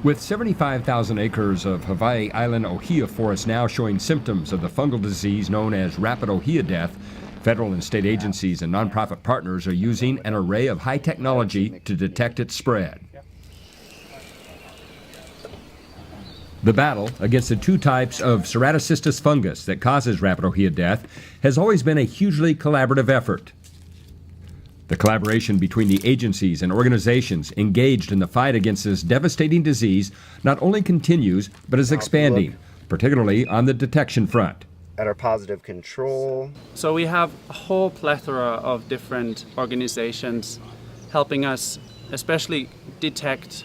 With 75,000 acres of Hawaii Island Ohia forest now showing symptoms of the fungal disease known as rapid Ohia death, federal and state agencies and nonprofit partners are using an array of high technology to detect its spread. The battle against the two types of ceratocystis fungus that causes rapid Ohia death has always been a hugely collaborative effort. The collaboration between the agencies and organizations engaged in the fight against this devastating disease not only continues, but is expanding, particularly on the detection front. At our positive control. So we have a whole plethora of different organizations helping us, especially detect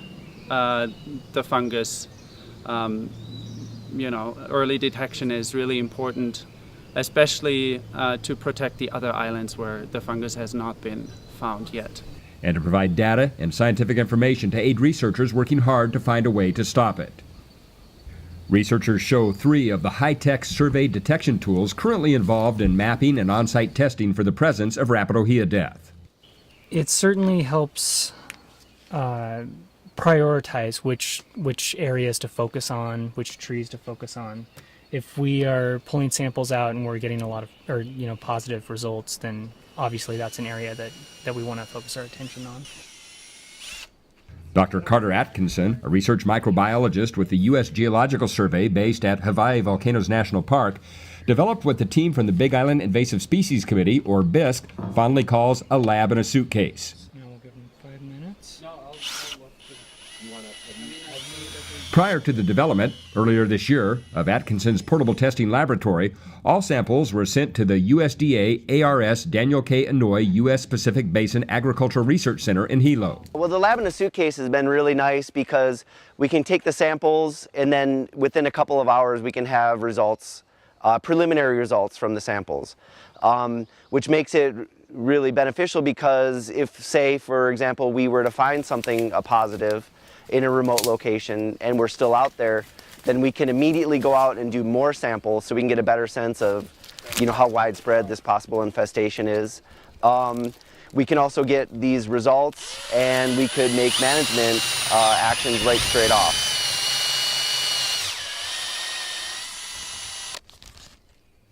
the fungus. Early detection is really important, especially to protect the other islands where the fungus has not been found yet. And to provide data and scientific information to aid researchers working hard to find a way to stop it. Researchers show 3 of the high-tech survey detection tools currently involved in mapping and on-site testing for the presence of rapid Ohia death. It certainly helps prioritize which areas to focus on, which trees to focus on. If we are pulling samples out and we're getting a lot of, positive results, then obviously that's an area that we want to focus our attention on. Dr. Carter Atkinson, a research microbiologist with the U.S. Geological Survey based at Hawaii Volcanoes National Park, developed what the team from the Big Island Invasive Species Committee, or BISC, fondly calls a lab in a suitcase. Now we'll give them 5 minutes. Prior to the development, earlier this year, of Atkinson's portable testing laboratory, all samples were sent to the USDA ARS Daniel K. Inouye U.S. Pacific Basin Agricultural Research Center in Hilo. Well, the lab in a suitcase has been really nice because we can take the samples and then within a couple of hours we can have results, preliminary results from the samples, which makes it really beneficial because if, say, for example, we were to find something positive in a remote location and we're still out there, then we can immediately go out and do more samples so we can get a better sense of, how widespread this possible infestation is. We can also get these results and we could make management actions right straight off.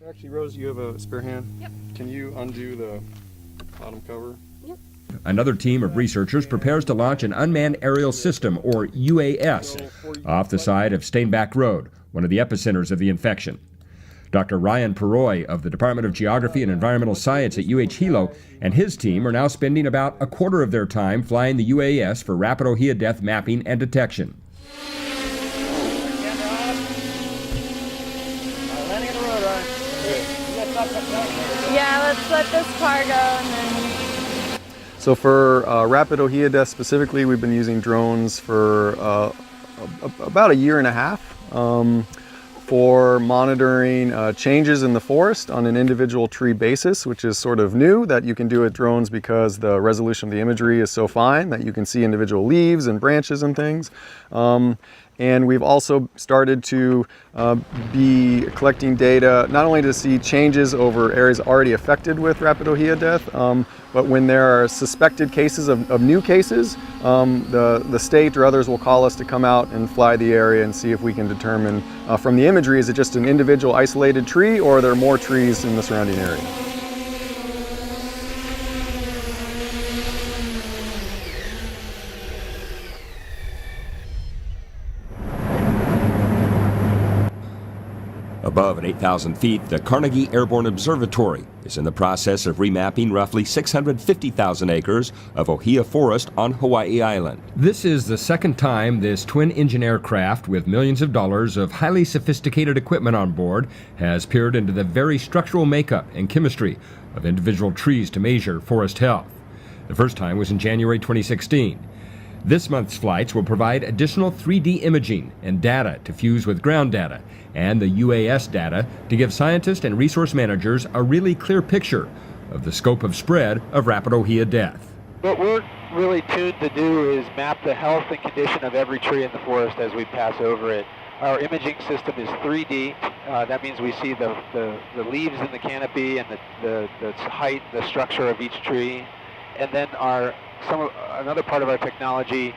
Actually, Rose, you have a spare hand? Yep. Can you undo the bottom cover? Yep. Another team of researchers prepares to launch an unmanned aerial system, or UAS, off the side of Steinbach Road, one of the epicenters of the infection. Dr. Ryan Peroy of the Department of Geography and Environmental Science at UH Hilo and his team are now spending about a quarter of their time flying the UAS for rapid Ohia death mapping and detection. Yeah, let's let this car go and then... So for rapid Ohia death specifically, we've been using drones for about 1.5 years for monitoring changes in the forest on an individual tree basis, which is sort of new that you can do with drones because the resolution of the imagery is so fine that you can see individual leaves and branches and things. And we've also started to be collecting data not only to see changes over areas already affected with rapid Ohia death, but when there are suspected cases of new cases, the state or others will call us to come out and fly the area and see if we can determine from the imagery, is it just an individual isolated tree or are there more trees in the surrounding area? Above at 8,000 feet, the Carnegie Airborne Observatory is in the process of remapping roughly 650,000 acres of Ohia forest on Hawaii Island. This is the second time this twin-engine aircraft with millions of dollars of highly sophisticated equipment on board has peered into the very structural makeup and chemistry of individual trees to measure forest health. The first time was in January 2016. This month's flights will provide additional 3D imaging and data to fuse with ground data and the UAS data to give scientists and resource managers a really clear picture of the scope of spread of rapid Ohia death. What we're really tuned to do is map the health and condition of every tree in the forest as we pass over it. Our imaging system is 3D. That means we see the leaves in the canopy and the height, the structure of each tree. And then another part of our technology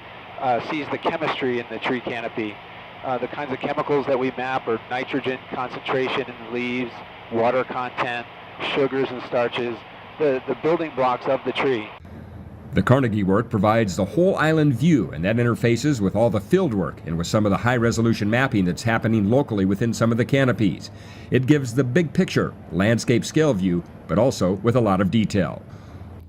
sees the chemistry in the tree canopy. The kinds of chemicals that we map are nitrogen concentration in the leaves, water content, sugars and starches, the building blocks of the tree. The Carnegie work provides the whole island view, and that interfaces with all the field work and with some of the high-resolution mapping that's happening locally within some of the canopies. It gives the big picture, landscape scale view, but also with a lot of detail.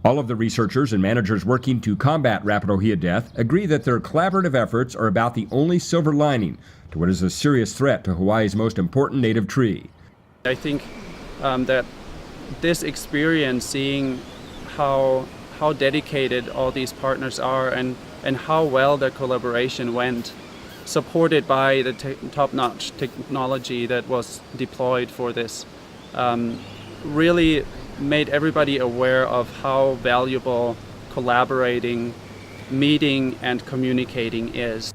All of the researchers and managers working to combat rapid Ohia death agree that their collaborative efforts are about the only silver lining to what is a serious threat to Hawaii's most important native tree. I think that this experience, seeing how dedicated all these partners are and how well their collaboration went, supported by the top-notch technology that was deployed for this, really made everybody aware of how valuable collaborating, meeting, and communicating is.